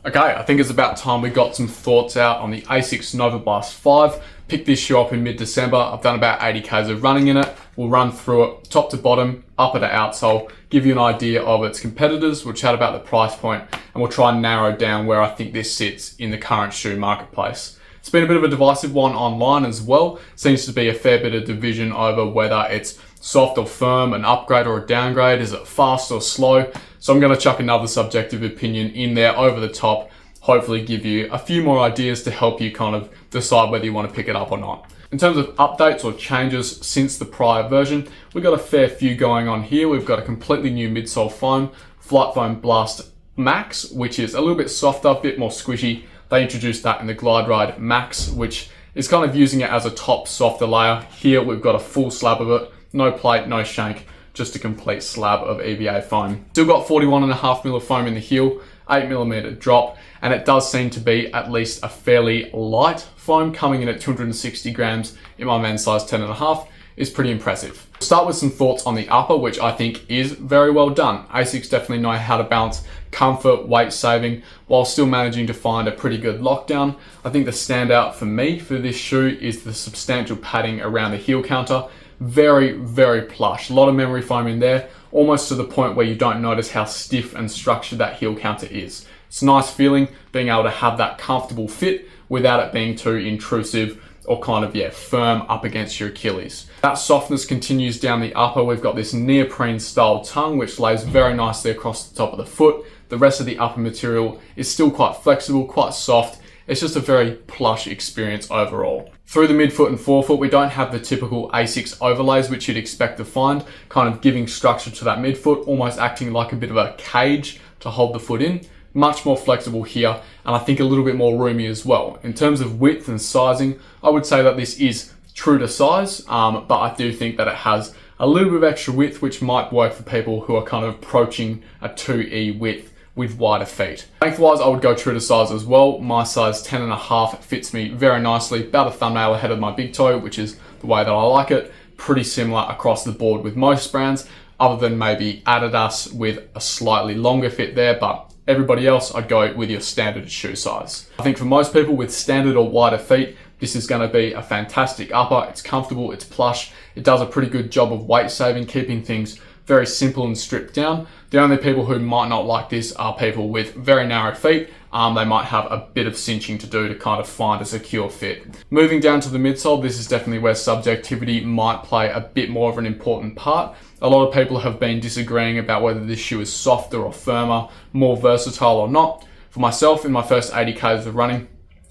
Okay, I think it's about time we got some thoughts out on the ASICS Novablast 5. Picked this shoe up in mid-December. I've done about 80Ks of running in it. We'll run through it top to bottom, upper to outsole, give you an idea of its competitors. We'll chat about the price point, and we'll try and narrow down where I think this sits in the current shoe marketplace. It's been a bit of a divisive one online as well. Seems to be a fair bit of division over whether it's soft or firm, an upgrade or a downgrade. Is it fast or slow? So I'm going to chuck another subjective opinion in there over the top, hopefully give you a few more ideas to help you kind of decide whether you want to pick it up or not. In terms of updates or changes since the prior version, we've got a fair few going on here. We've got a completely new midsole foam, Flight Foam Blast Max, which is a little bit softer, a bit more squishy. They introduced that in the Glide Ride Max, which is kind of using it as a top softer layer. Here we've got a full slab of it, no plate, no shank, just a complete slab of EVA foam. Still got 41.5mm of foam in the heel, 8mm drop, and it does seem to be at least a fairly light foam, coming in at 260 grams in my men's size 10.5 is pretty impressive. Start with some thoughts on the upper, which I think is very well done. ASICS definitely know how to balance comfort, weight saving, while still managing to find a pretty good lockdown. I think the standout for me for this shoe is the substantial padding around the heel counter. Very, very plush. A lot of memory foam in there, almost to the point where you don't notice how stiff and structured that heel counter is. It's a nice feeling being able to have that comfortable fit without it being too intrusive or kind of, firm up against your Achilles. That softness continues down the upper. We've got this neoprene style tongue, which lays very nicely across the top of the foot. The rest of the upper material is still quite flexible, quite soft. It's just a very plush experience overall. Through the midfoot and forefoot, we don't have the typical ASICS overlays, which you'd expect to find, kind of giving structure to that midfoot, almost acting like a bit of a cage to hold the foot in. Much more flexible here, and I think a little bit more roomy as well. In terms of width and sizing, I would say that this is true to size, but I do think that it has a little bit of extra width, which might work for people who are kind of approaching a 2E width with wider feet. Lengthwise, I would go true to size as well. My size 10.5 fits me very nicely, about a thumbnail ahead of my big toe, which is the way that I like it. Pretty similar across the board with most brands, other than maybe Adidas with a slightly longer fit there, but everybody else, I'd go with your standard shoe size. I think for most people with standard or wider feet, this is going to be a fantastic upper. It's comfortable, it's plush, it does a pretty good job of weight saving, keeping things very simple and stripped down. The only people who might not like this are people with very narrow feet. They might have a bit of cinching to do to kind of find a secure fit. Moving down to the midsole, this is definitely where subjectivity might play a bit more of an important part. A lot of people have been disagreeing about whether this shoe is softer or firmer, more versatile or not. For myself, in my first 80Ks of running,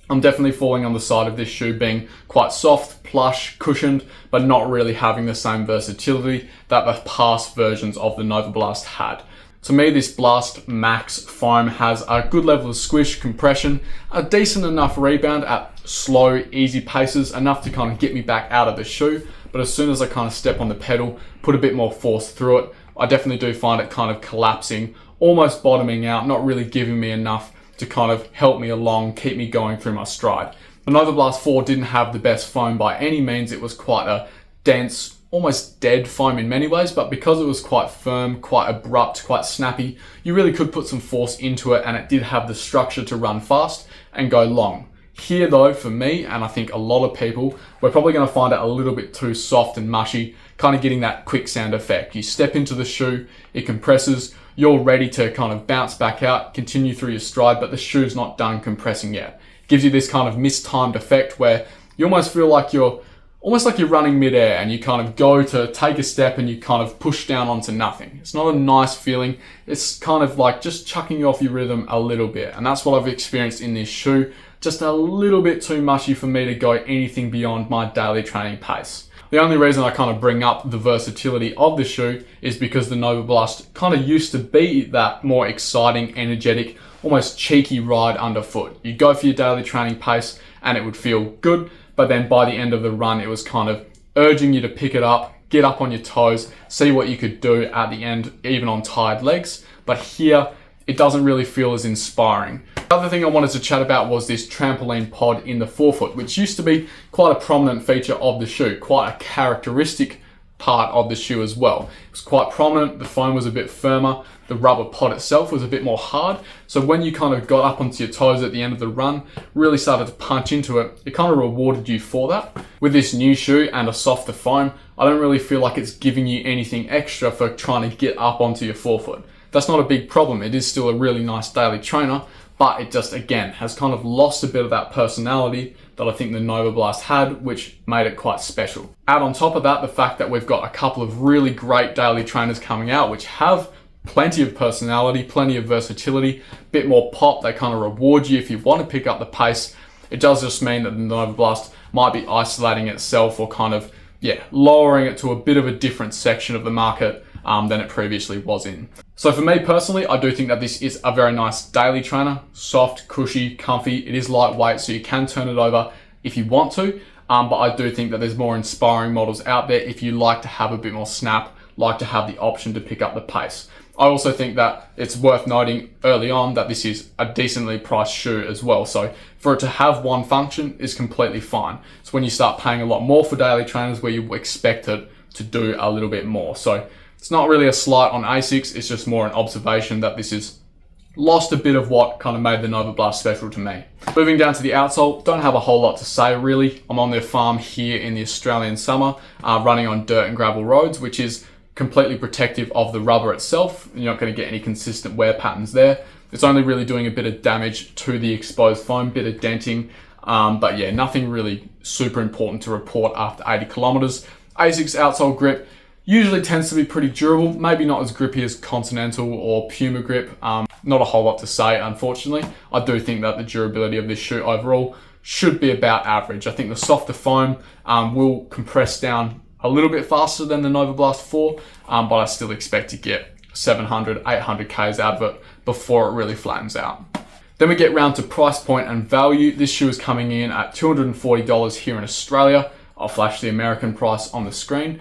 I'm definitely falling on the side of this shoe being quite soft, plush, cushioned, but not really having the same versatility that the past versions of the Novablast had. To me, this Blast Max foam has a good level of squish, compression, a decent enough rebound at slow, easy paces, enough to kind of get me back out of the shoe. But as soon as I kind of step on the pedal, put a bit more force through it, I definitely do find it kind of collapsing, almost bottoming out, not really giving me enough to kind of help me along, keep me going through my stride. The Novablast 4 didn't have the best foam by any means. It was quite a dense, almost dead foam in many ways, but because it was quite firm, quite abrupt, quite snappy, you really could put some force into it, and it did have the structure to run fast and go long. Here though, for me, and I think a lot of people, we're probably going to find it a little bit too soft and mushy, kind of getting that quicksand effect. You step into the shoe, it compresses, you're ready to kind of bounce back out, continue through your stride, but the shoe's not done compressing yet. Gives you this kind of mistimed effect where you almost feel like you're running midair, and you kind of go to take a step and you kind of push down onto nothing. It's not a nice feeling. It's kind of like just chucking you off your rhythm a little bit. And that's what I've experienced in this shoe. Just a little bit too mushy for me to go anything beyond my daily training pace. The only reason I kind of bring up the versatility of the shoe is because the Novablast kind of used to be that more exciting, energetic, almost cheeky ride underfoot. You'd go for your daily training pace and it would feel good, but then by the end of the run, it was kind of urging you to pick it up, get up on your toes, see what you could do at the end, even on tired legs. But here, it doesn't really feel as inspiring. The other thing I wanted to chat about was this trampoline pod in the forefoot, which used to be quite a prominent feature of the shoe, quite a characteristic part of the shoe as well. It was quite prominent, the foam was a bit firmer, the rubber pod itself was a bit more hard, so when you kind of got up onto your toes at the end of the run, really started to punch into it, it kind of rewarded you for that. With this new shoe and a softer foam, I don't really feel like it's giving you anything extra for trying to get up onto your forefoot. That's not a big problem, it is still a really nice daily trainer, but it just, again, has kind of lost a bit of that personality that I think the Novablast had, which made it quite special. Add on top of that, the fact that we've got a couple of really great daily trainers coming out, which have plenty of personality, plenty of versatility, bit more pop, they kind of reward you if you want to pick up the pace. It does just mean that the Novablast might be isolating itself or kind of, lowering it to a bit of a different section of the market than it previously was in. So for me personally, I do think that this is a very nice daily trainer, soft, cushy, comfy. It is lightweight, so you can turn it over if you want to, but I do think that there's more inspiring models out there if you like to have a bit more snap, like to have the option to pick up the pace. I also think that it's worth noting early on that this is a decently priced shoe as well. So for it to have one function is completely fine. It's when you start paying a lot more for daily trainers where you expect it to do a little bit more. So it's not really a slight on ASICS, it's just more an observation that this is lost a bit of what kind of made the Novablast special to me. Moving down to the outsole, don't have a whole lot to say really. I'm on their farm here in the Australian summer, running on dirt and gravel roads, which is completely protective of the rubber itself. You're not going to get any consistent wear patterns there. It's only really doing a bit of damage to the exposed foam, bit of denting, but yeah, nothing really super important to report after 80 kilometers. ASICS outsole grip usually tends to be pretty durable, maybe not as grippy as Continental or Puma grip. Not a whole lot to say, unfortunately. I do think that the durability of this shoe overall should be about average. I think the softer foam will compress down a little bit faster than the Novablast 4, but I still expect to get 700, 800 Ks out of it before it really flattens out. Then we get round to price point and value. This shoe is coming in at $240 here in Australia. I'll flash the American price on the screen,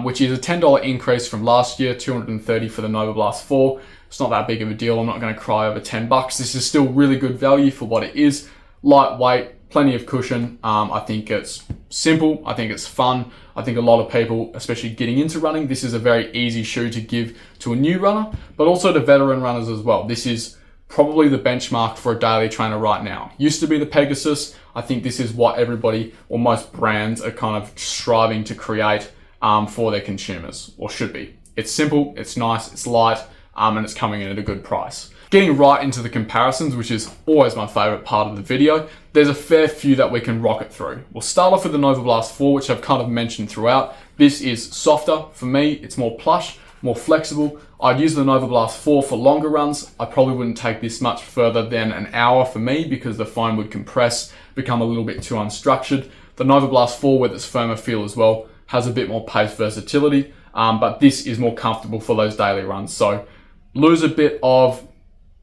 which is a $10 increase from last year, $230 for the Novablast 4. It's not that big of a deal. I'm not going to cry over 10 bucks. This is still really good value for what it is. Lightweight, plenty of cushion. I think it's simple. I think it's fun. I think a lot of people, especially getting into running, this is a very easy shoe to give to a new runner, but also to veteran runners as well. This is probably the benchmark for a daily trainer right now. Used to be the Pegasus. I think this is what everybody or most brands are kind of striving to create for their consumers, or should be. It's simple, it's nice, it's light, and it's coming in at a good price. Getting right into the comparisons, which is always my favorite part of the video, there's a fair few that we can rocket through. We'll start off with the Novablast 4, which I've kind of mentioned throughout. This is softer for me, it's more plush, more flexible. I'd use the Novablast 4 for longer runs. I probably wouldn't take this much further than an hour for me because the foam would compress, become a little bit too unstructured. The Novablast 4 with its firmer feel as well has a bit more pace versatility, but this is more comfortable for those daily runs. So lose a bit of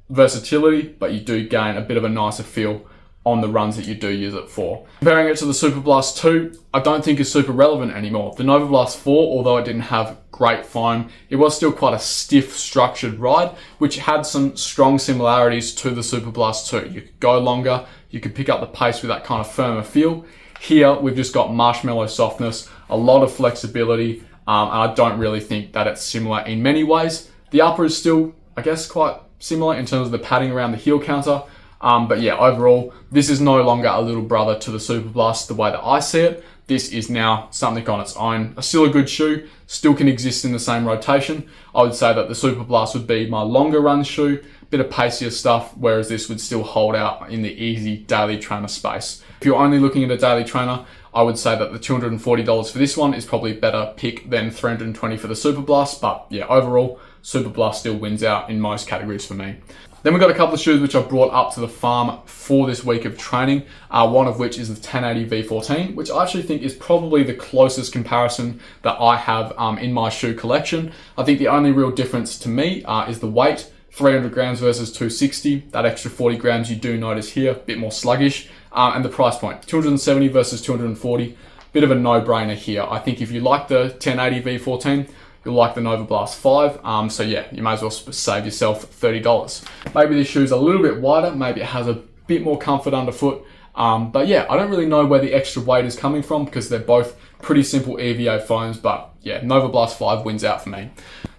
versatility, but you do gain a bit of a nicer feel on the runs that you do use it for. Comparing it to the Superblast 2, I don't think is super relevant anymore. The Novablast 4, although it didn't have great foam, it was still quite a stiff, structured ride, which had some strong similarities to the Superblast 2. You could go longer, you could pick up the pace with that kind of firmer feel. Here, we've just got marshmallow softness, a lot of flexibility, and I don't really think that it's similar in many ways. The upper is still, I guess, quite similar in terms of the padding around the heel counter. But yeah, overall, this is no longer a little brother to the Superblast the way that I see it. This is now something on its own. Still a good shoe, still can exist in the same rotation. I would say that the Superblast would be my longer run shoe, bit of pacier stuff, whereas this would still hold out in the easy daily trainer space. If you're only looking at a daily trainer, I would say that the $240 for this one is probably a better pick than $320 for the Superblast. But yeah, overall, Superblast still wins out in most categories for me. Then we've got a couple of shoes which I brought up to the farm for this week of training, one of which is the 1080 V14, which I actually think is probably the closest comparison that I have in my shoe collection. I think the only real difference to me is the weight, 300 grams versus 260. That extra 40 grams you do notice here, a bit more sluggish, and the price point, 270 versus 240, bit of a no-brainer here. I think if you like the 1080 V14, you'll like the Novablast 5, so yeah, you may as well save yourself $30. Maybe this shoe's a little bit wider, maybe it has a bit more comfort underfoot, but yeah, I don't really know where the extra weight is coming from because they're both Pretty simple EVO foams, but yeah, Novablast 5 wins out for me.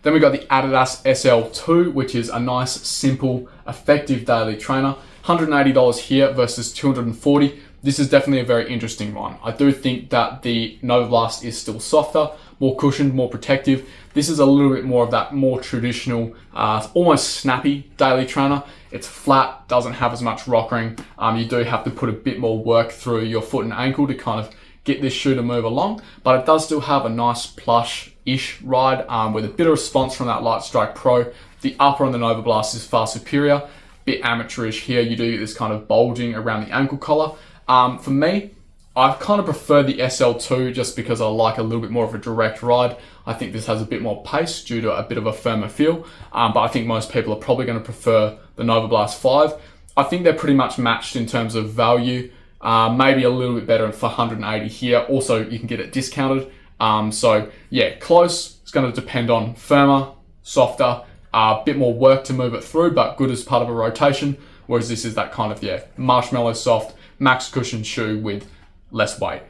Then we got the Adidas SL2, which is a nice, simple, effective daily trainer. $180 here versus $240. This is definitely a very interesting one. I do think that the Novablast is still softer, more cushioned, more protective. This is a little bit more of that more traditional, almost snappy daily trainer. It's flat, doesn't have as much rockering. You do have to put a bit more work through your foot and ankle to kind of get this shoe to move along, but it does still have a nice plush-ish ride with a bit of response from that Lightstrike Pro. The upper on the Novablast is far superior. Bit amateurish here. You do get this kind of bulging around the ankle collar. For me, I kind of prefer the SL2 just because I like a little bit more of a direct ride. I think this has a bit more pace due to a bit of a firmer feel, but I think most people are probably going to prefer the Novablast 5. I think they're pretty much matched in terms of value. Maybe a little bit better for 180 here. Also, you can get it discounted. So yeah, close. It's going to depend on firmer, softer, a bit more work to move it through, but good as part of a rotation. Whereas this is that kind of, yeah, marshmallow soft, max cushion shoe with less weight.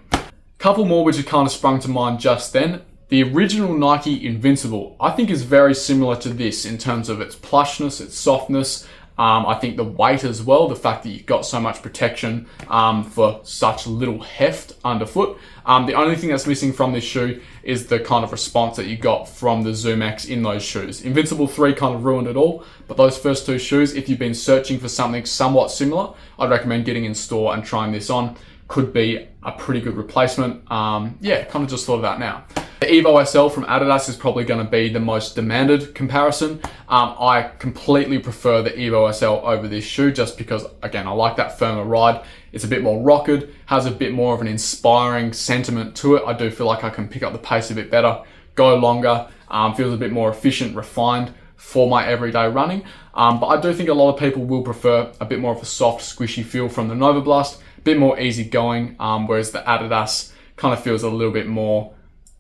Couple more which have kind of sprung to mind just then. The original Nike Invincible, I think, is very similar to this in terms of its plushness, its softness. I think the weight as well, the fact that you've got so much protection for such little heft underfoot. The only thing that's missing from this shoe is the kind of response that you got from the Zoom X in those shoes. Invincible 3 kind of ruined it all, but those first two shoes, if you've been searching for something somewhat similar, I'd recommend getting in store and trying this on. Could be a pretty good replacement. Yeah, kind of just thought of that now. The Evo SL from Adidas is probably going to be the most demanded comparison. I completely prefer the Evo SL over this shoe just because, again, I like that firmer ride. It's a bit more rocketed, has a bit more of an inspiring sentiment to it. I do feel like I can pick up the pace a bit better, go longer, feels a bit more efficient, refined for my everyday running. But I do think a lot of people will prefer a bit more of a soft, squishy feel from the Novablast, a bit more easygoing, whereas the Adidas kind of feels a little bit more,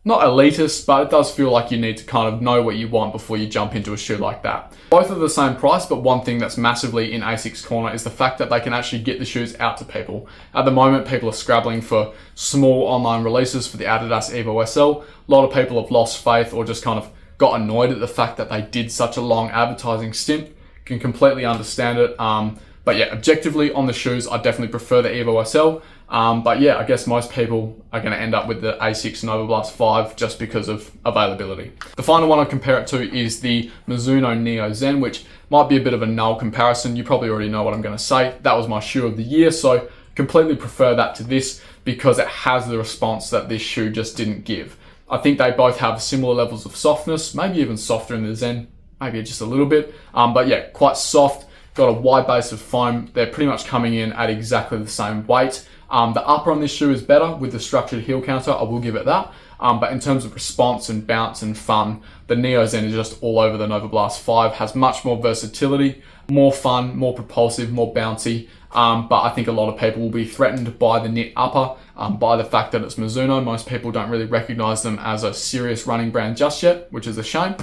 not elitist, but it does feel like you need to kind of know what you want before you jump into a shoe like that. Both are the same price, but one thing that's massively in ASICS corner is the fact that they can actually get the shoes out to people. At the moment, people are scrabbling for small online releases for the Adidas Evo SL. A lot of people have lost faith or just kind of got annoyed at the fact that they did such a long advertising stint. Can completely understand it. But yeah, objectively on the shoes, I definitely prefer the Evo SL. But yeah, I guess most people are going to end up with the ASICS Novablast 5 just because of availability. The final one I'll compare it to is the Mizuno Neo Zen, which might be a bit of a null comparison. You probably already know what I'm going to say. That was my shoe of the year, so completely prefer that to this because it has the response that this shoe just didn't give. I think they both have similar levels of softness, maybe even softer in the Zen, maybe just a little bit. But yeah, quite soft, got a wide base of foam. They're pretty much coming in at exactly the same weight. The upper on this shoe is better with the structured heel counter, I will give it that. But in terms of response and bounce and fun, the Neo Zen is just all over the Novablast 5, has much more versatility, more fun, more propulsive, more bouncy. But I think a lot of people will be threatened by the knit upper, by the fact that it's Mizuno. Most people don't really recognize them as a serious running brand just yet, which is a shame.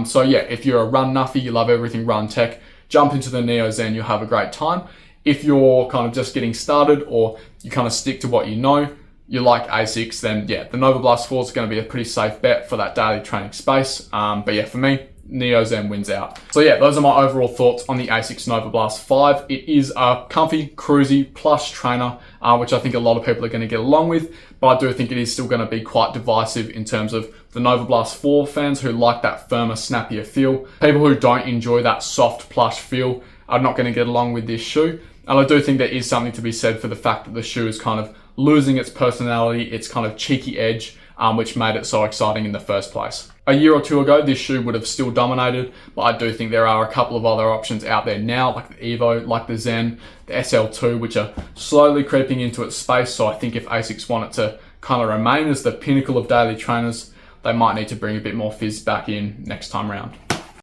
So yeah, if you're a run nuffy, you love everything run tech, jump into the Neo Zen, you'll have a great time. If you're kind of just getting started or you kind of stick to what you know, you like ASICS, then yeah, the Novablast 4 is going to be a pretty safe bet for that daily training space. But yeah, for me, Neo Zen wins out. So yeah, those are my overall thoughts on the ASICS Novablast 5. It is a comfy, cruisy, plush trainer, which I think a lot of people are going to get along with, but I do think it is still going to be quite divisive in terms of the Novablast 4 fans who like that firmer, snappier feel. People who don't enjoy that soft, plush feel are not going to get along with this shoe. And I do think there is something to be said for the fact that the shoe is kind of losing its personality, its kind of cheeky edge, which made it so exciting in the first place. A year or two ago, this shoe would have still dominated, but I do think there are a couple of other options out there now, like the Evo, like the Zen, the SL2, which are slowly creeping into its space. So I think if ASICS want it to kind of remain as the pinnacle of daily trainers, they might need to bring a bit more fizz back in next time round.